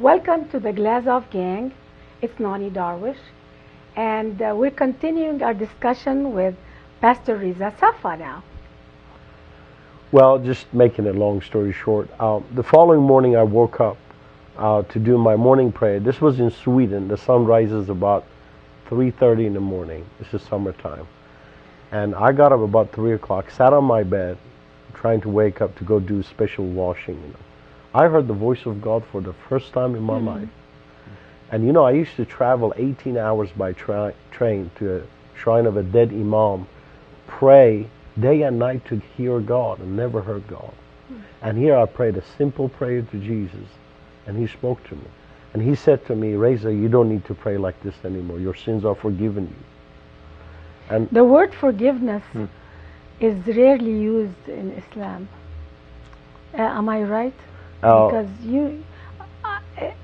Welcome to the Glazov gang. It's Nonie Darwish, and we're continuing our discussion with Pastor Reza Safa now. Well, just making a long story short, the following morning I woke up to do my morning prayer. This was in Sweden. The sun rises about 3:30 in the morning. This is summertime. And I got up about 3 o'clock, sat on my bed, trying to wake up to go do special washing. I heard the voice of God for the first time in my life. And I used to travel 18 hours by train to a shrine of a dead imam, pray day and night to hear God, and never heard God. And here I prayed a simple prayer to Jesus, and he spoke to me. And he said to me, Reza, you don't need to pray like this anymore. Your sins are forgiven you. And the word forgiveness is rarely used in Islam. Am I right? Because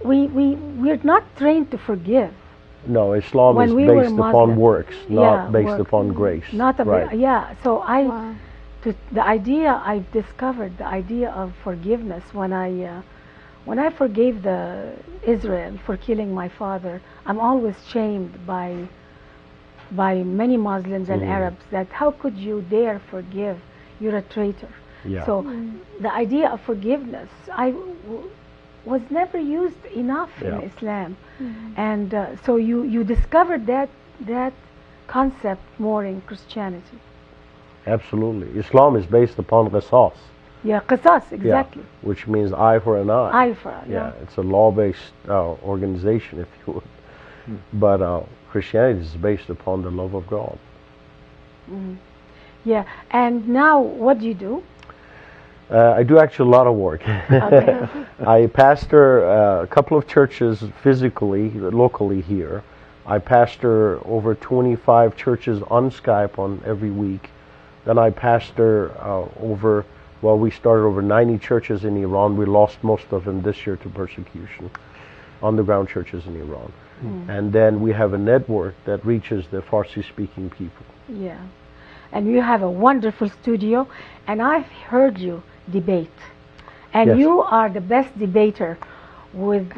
we're not trained to forgive. No, Islam is based upon works, not based upon grace. So the idea I've discovered, the idea of forgiveness, when I forgave the Israel for killing my father, I'm always shamed by many Muslims and Arabs that how could you dare forgive? You're a traitor. So the idea of forgiveness was never used enough in Islam, and so you discovered that concept more in Christianity. Absolutely, Islam is based upon qisas. Yeah, qisas, exactly. Yeah, which means eye for an eye. Eye for an eye. Yeah, it's a law-based organization, if you would. But Christianity is based upon the love of God. Yeah, and now what do you do? I do actually a lot of work. Okay. I pastor a couple of churches physically, locally here. I pastor over 25 churches on Skype on every week. Then I pastor we started over 90 churches in Iran. We lost most of them this year to persecution, underground churches in Iran. And then we have a network that reaches the Farsi-speaking people. Yeah, and you have a wonderful studio, and I've heard you debate, and you are the best debater with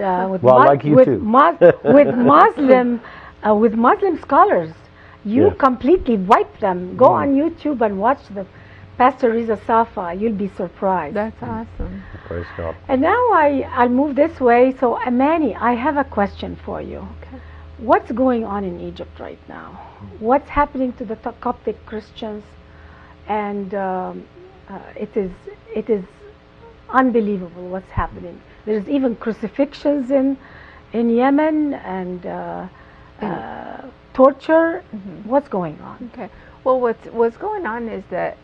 Muslim scholars. You completely wipe them. Go on YouTube and watch the Pastor Reza Safa. You'll be surprised. That's awesome. Praise God. And now I'll move this way. So Amani, I have a question for you. Okay. What's going on in Egypt right now? What's happening to the Coptic Christians? And it is unbelievable what's happening. There's even crucifixions in Yemen and torture. What's going on? Okay. Well, what's going on is that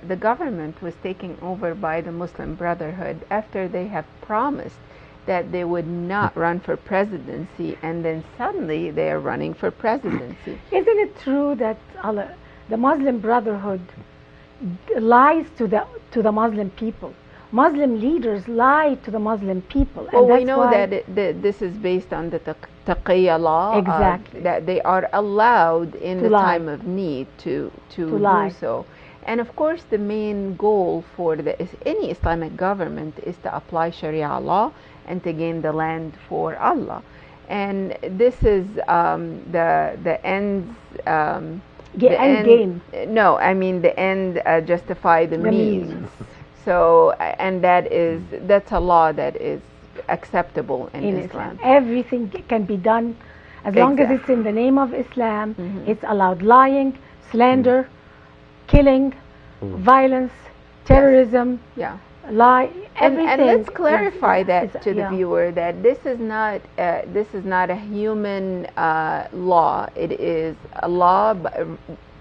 the government was taken over by the Muslim Brotherhood after they have promised that they would not run for presidency, and then suddenly they are running for presidency. Isn't it true that the Muslim Brotherhood lies to the Muslim people? Muslim leaders lie to the Muslim people. Well, we know that this is based on the taqiyya law. Exactly. That they are allowed in the time of need to do so. And of course, the main goal for any Islamic government is to apply Sharia law and to gain the land for Allah. And this is the ends. The end game. No, I mean the end justify the means. So, and that's a law that is acceptable in Islam. Everything can be done as long as it's in the name of Islam. It's allowed lying, slander, killing, violence, terrorism, lie, everything. And let's clarify that to the viewer that this is not a human law. It is a law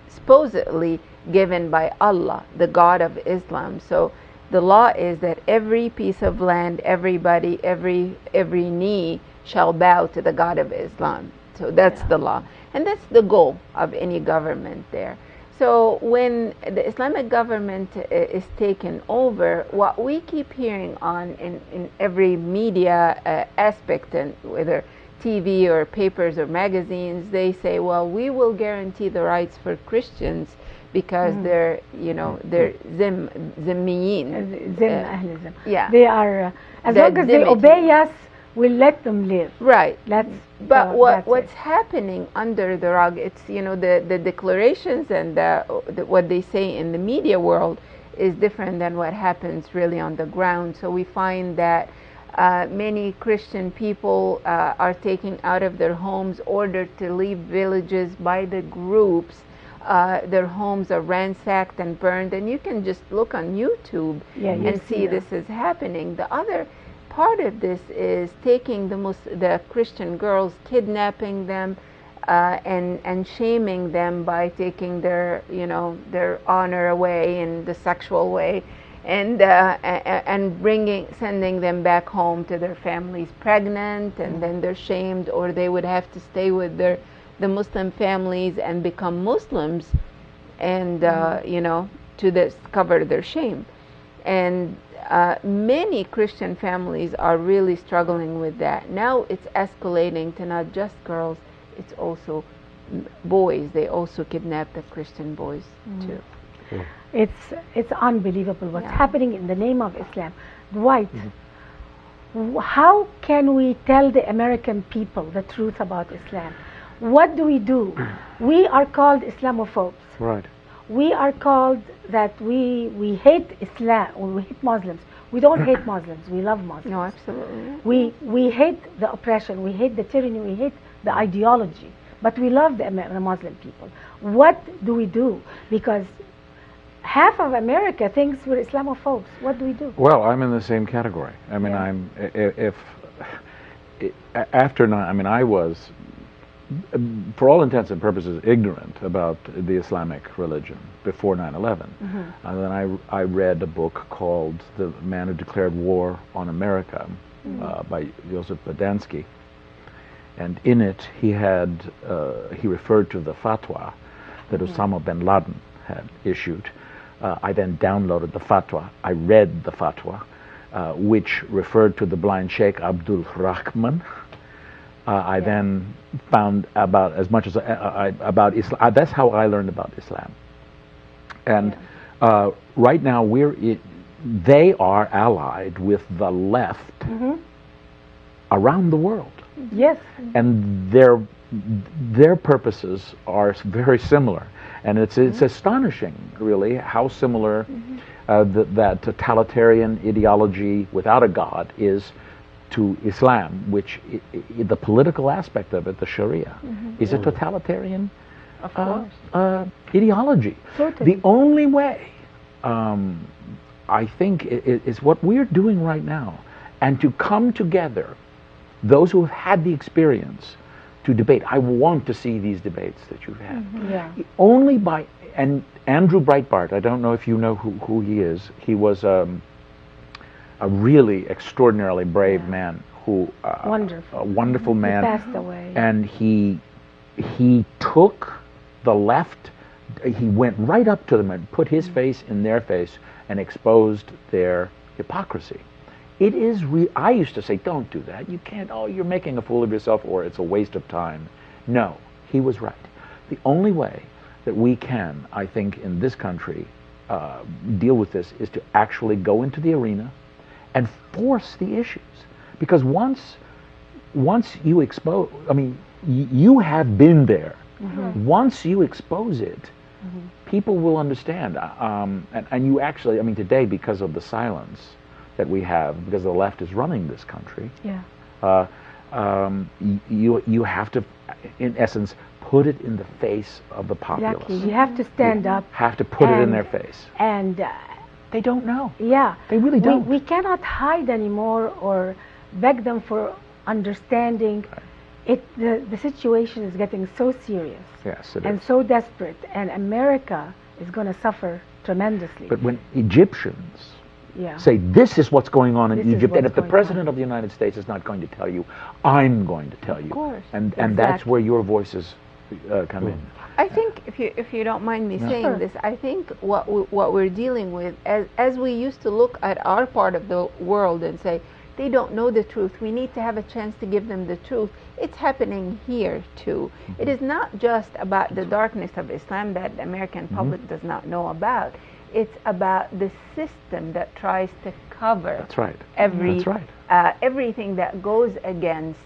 supposedly given by Allah, the God of Islam. So the law is that every piece of land, everybody, every knee shall bow to the God of Islam. So that's the law. And that's the goal of any government there. So when the Islamic government is taken over, what we keep hearing in every media aspect, and whether TV or papers or magazines, they say, well, we will guarantee the rights for Christians because they're zimmiyin. They are, as long as they obey us, we'll let them live. Right. Let's. But that's what's it. happening under the rug? It's the declarations and what they say in the media world is different than what happens really on the ground. So we find that many Christian people are taken out of their homes, ordered to leave villages by the groups. Their homes are ransacked and burned, and you can just look on YouTube and see this is happening. The other part of this is taking the Christian girls, kidnapping them, and shaming them by taking their honor away in the sexual way, and sending them back home to their families pregnant, and then they're shamed, or they would have to stay with the Muslim families and become Muslims, and to cover their shame. And many Christian families are really struggling with that. Now it's escalating to not just girls, it's also boys. They also kidnap the Christian boys too. It's unbelievable what's happening in the name of Islam. Dwight, how can we tell the American people the truth about Islam? What do? We are called Islamophobes. Right. We are called that we hate Islam, or we hate Muslims. We don't hate Muslims, we love Muslims. No, absolutely. We hate the oppression, we hate the tyranny, we hate the ideology, but we love the Muslim people. What do we do? Because half of America thinks we're Islamophobes. What do we do? Well, I'm in the same category. I mean, I was, for all intents and purposes, ignorant about the Islamic religion before 9/11. And then I read a book called The Man Who Declared War on America by Joseph Badansky. And in it, he referred to the fatwa that Osama bin Laden had issued. I then downloaded the fatwa. I read the fatwa, which referred to the blind Sheikh Abdul Rahman. I then found about as much as about Islam. That's how I learned about Islam. And right now they are allied with the left around the world. Yes. And their purposes are very similar. And it's astonishing, really, how similar that totalitarian ideology without a God is to Islam, which the political aspect of it, the Sharia, is a totalitarian ideology. Totally. The only way, I think, is what we're doing right now, and to come together, those who have had the experience, to debate. I want to see these debates that you've had. Only by, and Andrew Breitbart, I don't know if you know who he is. He was a really extraordinarily brave man who a wonderful man. He passed away. And he took the left, he went right up to them and put his face in their face and exposed their hypocrisy. It is I used to say, don't do that. You can't, you're making a fool of yourself, or it's a waste of time. No, he was right. The only way that we can, I think, in this country, deal with this is to actually go into the arena and force the issues. Because once you expose, I mean, you have been there. Once you expose it, people will understand. And you actually, I mean, today, because of the silence that we have, because the left is running this country, you have to, in essence, put it in the face of the populace. Exactly. You have to stand up. Have to put it in their face. And they don't know. Yeah. They really don't. We cannot hide anymore or beg them for understanding. The situation is getting so serious. Yes, it and is. so desperate, and America is going to suffer tremendously. But when Egyptians say this is what's going on in Egypt, and if the President of the United States is not going to tell you, I'm going to tell you. Of course. And that's where your voices come in. I think, if you don't mind me saying this, I think what we're dealing with, as we used to look at our part of the world and say, they don't know the truth, we need to have a chance to give them the truth. It's happening here too. It is not just about the darkness of Islam that the American public does not know about. It's about the system that tries to cover every everything that goes against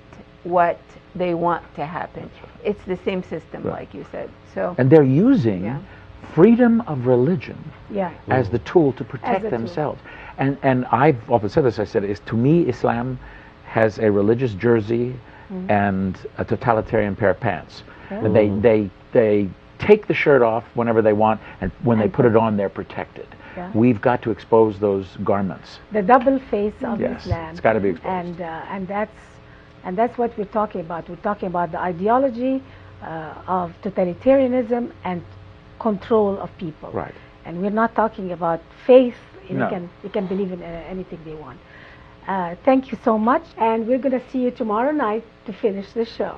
what they want to happen. It's the same system, like you said. So, and they're using freedom of religion as the tool to protect themselves. And I've often said this. I said, to me, Islam has a religious jersey and a totalitarian pair of pants. And they take the shirt off whenever they want, and when they put it on, they're protected. We've got to expose those garments. The double face of Islam. It's got to be exposed. And that's what we're talking about. We're talking about the ideology of totalitarianism and control of people. Right. And we're not talking about faith. No. You can believe in anything they want. Thank you so much, and we're going to see you tomorrow night to finish the show.